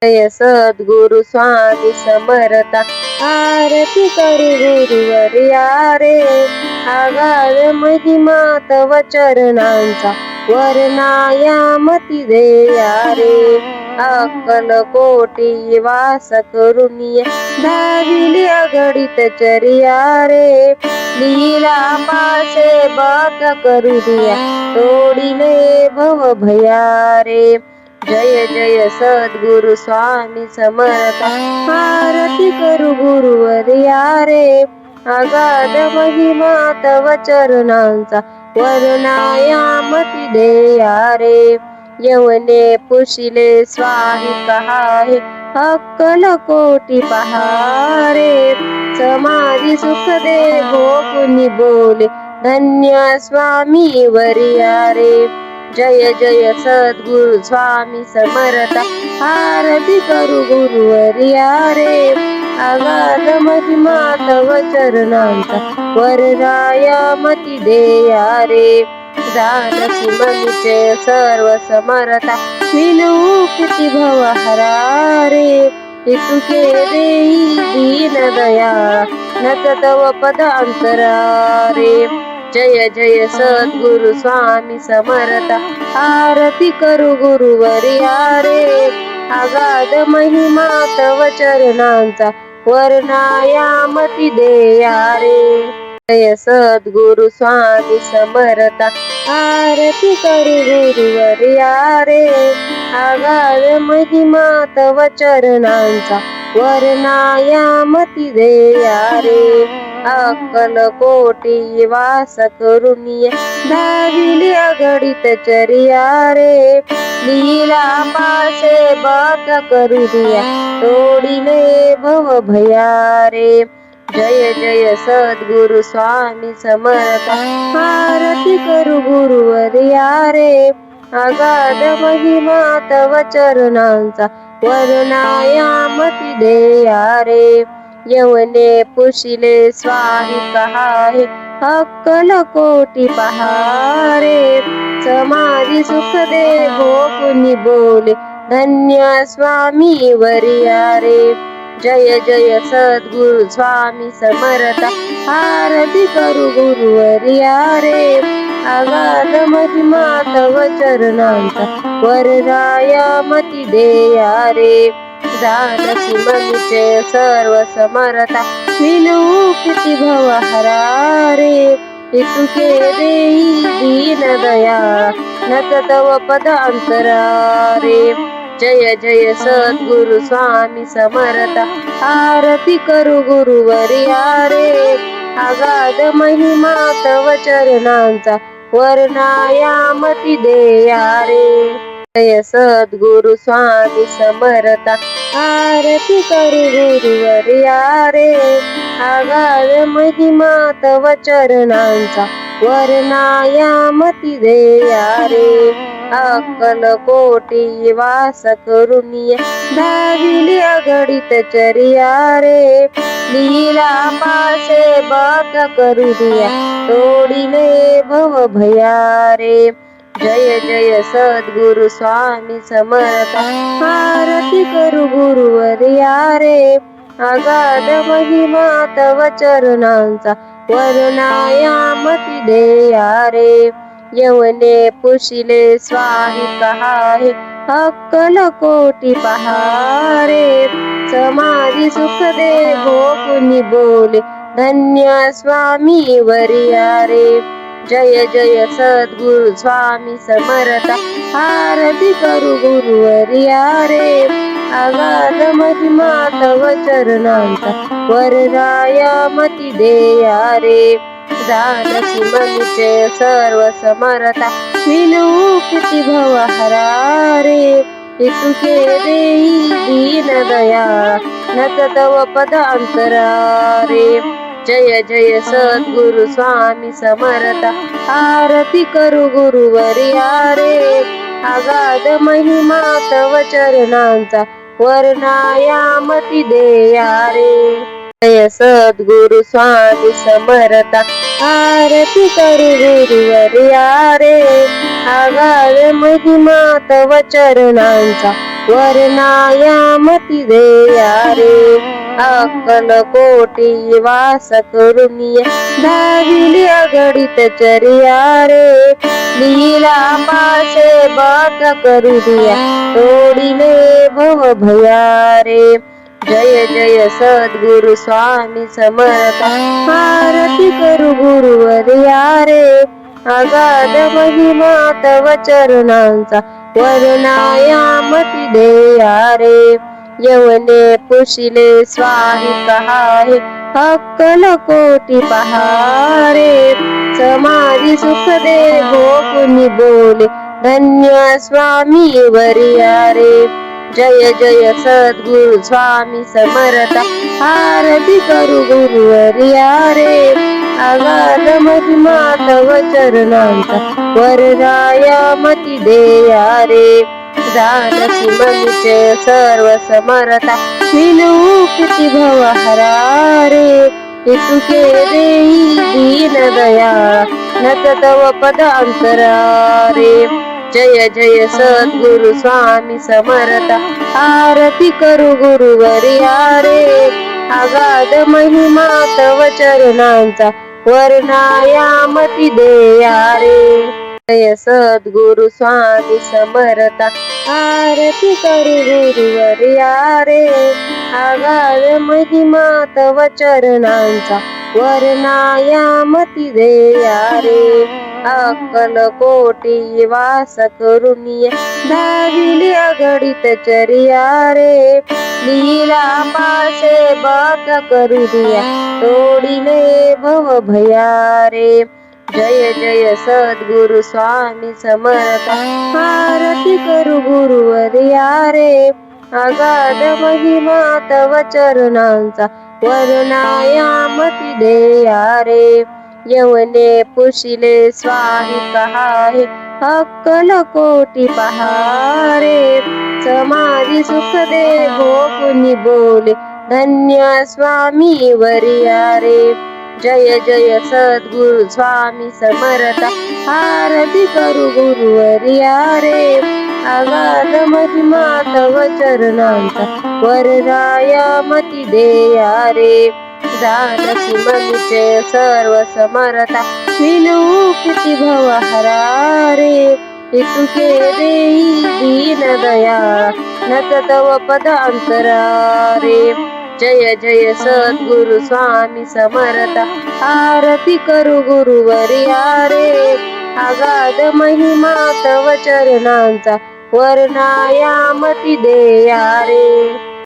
जय सद्गुरु स्वामी समर्थ आरती करू गुरुवर्या रे आगाध महिमा तव चरणांचा वर्णायामती देया रे अक्कल कोटी वास करुनिया धाविली अगणित चर्या रे लीला पासे बत करू दिया तोडिले भव भया रे जय जय सद्गुरु स्वामी समर्थ आरती करू गुरुवर्या रे अगाध महिमा तव चरणांचा वर्णायामती देया रे यवने पुशिले स्वामी कहाहे अक्कल कोटी पहारे समाधी सुख दे गोपुनी बोले धन्य स्वामी वर्या रे जय जय सद्गुरु स्वामी समर्थ आरती करू गुरुवर्या रे अगाध महिमा तव चरणांचा वर्णायामती देया रे जानसी मनीचे सर्व समर्था विनू किती भवहरा रे इतुके देई दीन दया नत तव पद अंतरा रे जय जय सद्गुरु स्वामी समर्थ आरती करू गुरुवर्या रे अगाध महिमा तव चरणांचा वर्णायामती देया रे जय सद्गुरु स्वामी समर्थ आरती करू गुरुवर्या रे अगाध महिमा तव चरणांचा वर्णायामती देया रे अक्कल कोटी वास करुनिया धाविली अगणित चर्या रे लीला पासे बत करू दिया तोडिले भव भया रे जय जय सद्गुरु स्वामी समर्थ आरती करू गुरुवर्या रे अगाध महिमा तव चरणांचा वर्णायामती देया रे यवने पुशिले स्वामी कहाहे अक्कल कोटी पहारे समाधी सुख दे गोपुनी बोले धन्य स्वामी वर्या रे जय जय सद्गुरु स्वामी समर्थ आरती करू गुरुवर्या रे अगाध महिमा तव चरणांचा वर्णायामती देया रे जानसी मनीचे सर्व समर्था विनू किती भवहरा रे इतुके देई दीन दया नत तव पद अंतरा रे जय जय सद्गुरु स्वामी समर्थ आरती करू गुरुवर्या रे अगाध महिमा तव चरणांचा वर्णायामती देया रे जय सद्गुरु स्वामी समर्थ आरती करू गुरुवर्या रे अगाध महिमा तव चरणांचा वर्णायामती देया रे अक्कल कोटी वास करुनिया धाविली अगणित चर्या रे लीला पासे बत करू दिया तोडिले भव भया रे जय जय सद्गुरु स्वामी समर्थ आरती करू गुरुवर्या रे अगाध महिमा तव चरणांचा वर्णायामती देया रे यवने पुशिले स्वामी कहाहे अक्कल कोटी पहारे समाधी सुख दे गोपुनी बोले धन्य स्वामी वर्या रे जय जय सद्गुरु स्वामी समर्थ आरती करू गुरुवर्या रे अगाध महिमा तव चरणांचा वर्णायामती देया रे जानसी मनीचे सर्व समर्था विनू किती भवहरा रे इतुके देई दीन दया नत तव पद अंतरा रे जय जय सद्गुरु स्वामी समर्थ आरती करू गुरुवर्या रे अगाध महिमा तव चरणांचा वर्णायामती देया रे जय सद्गुरु स्वामी समर्थ आरती करू गुरुवर्या रे अगाध महिमा तव चरणांचा वर्णायामती देया रे अक्कलकोटी वास करुनिया धाविली अगणित चर्या रे लीला पासे बात करू दिया तोडिले भव भया रे जय जय सद्गुरु स्वामी समर्थ आरती करू गुरुवर्या रे अगाध महिमा तव चरणांचा वर्णायामती देया रे यवने पुशिले स्वामी कहाहे अक्कलकोटी पहारे समाधी सुख दे गोकुनी बोले धन्य स्वामी वर्या रे जय जय सद्गुरु स्वामी समर्थ आरती करू गुरुवर्या रे अगाध महिमा तव चरणांचा वर्णायामती देया रे जानसी मनुष्य सर्व समर्था विनू किती भवहरा रे इतुके देई दीन दया नत तव पदांतरा रे जय जय सद्गुरु स्वामी समर्थ आरती करू गुरुवर्या रे अगाध महिमा तव चरणांचा वर्णायामती देया रे जय सद्गुरु स्वामी समर्थ आरती करू गुरुवर्या रे अगाध महिमा तव चरणांचा वर्णायामती देया रे अक्कलकोटी वास करुनिया धाविली अगणित चर्या रे लीला पासे बात करू दिया तोडिले भव भया रे जय जय सद्गुरु स्वामी समर्थ आरती करू गुरुवर्या रे अगाध महिमा तव चरणांचा वर्णायामती देया रे यवने पुशिले स्वामी कहाहे अक्कलकोटी पहारे समाधी सुख दे गोकुनी बोले धन्य स्वामी वर्या रे जय जय सद्गुरु स्वामी समर्थ आरती करू गुरुवर्या रे अगाध महिमा तव चरणांचा वर्णायामती देया रे जानसी मनुष्य सर्व समर्था विनू किती भवहरा रे इतुके देई दीन दया नत तव पदांतरा रे जय जय सद्गुरु स्वामी समर्थ आरती करू गुरुवर्या रे अगाध महिमा तव चरणांचा वर्णायामती देया रे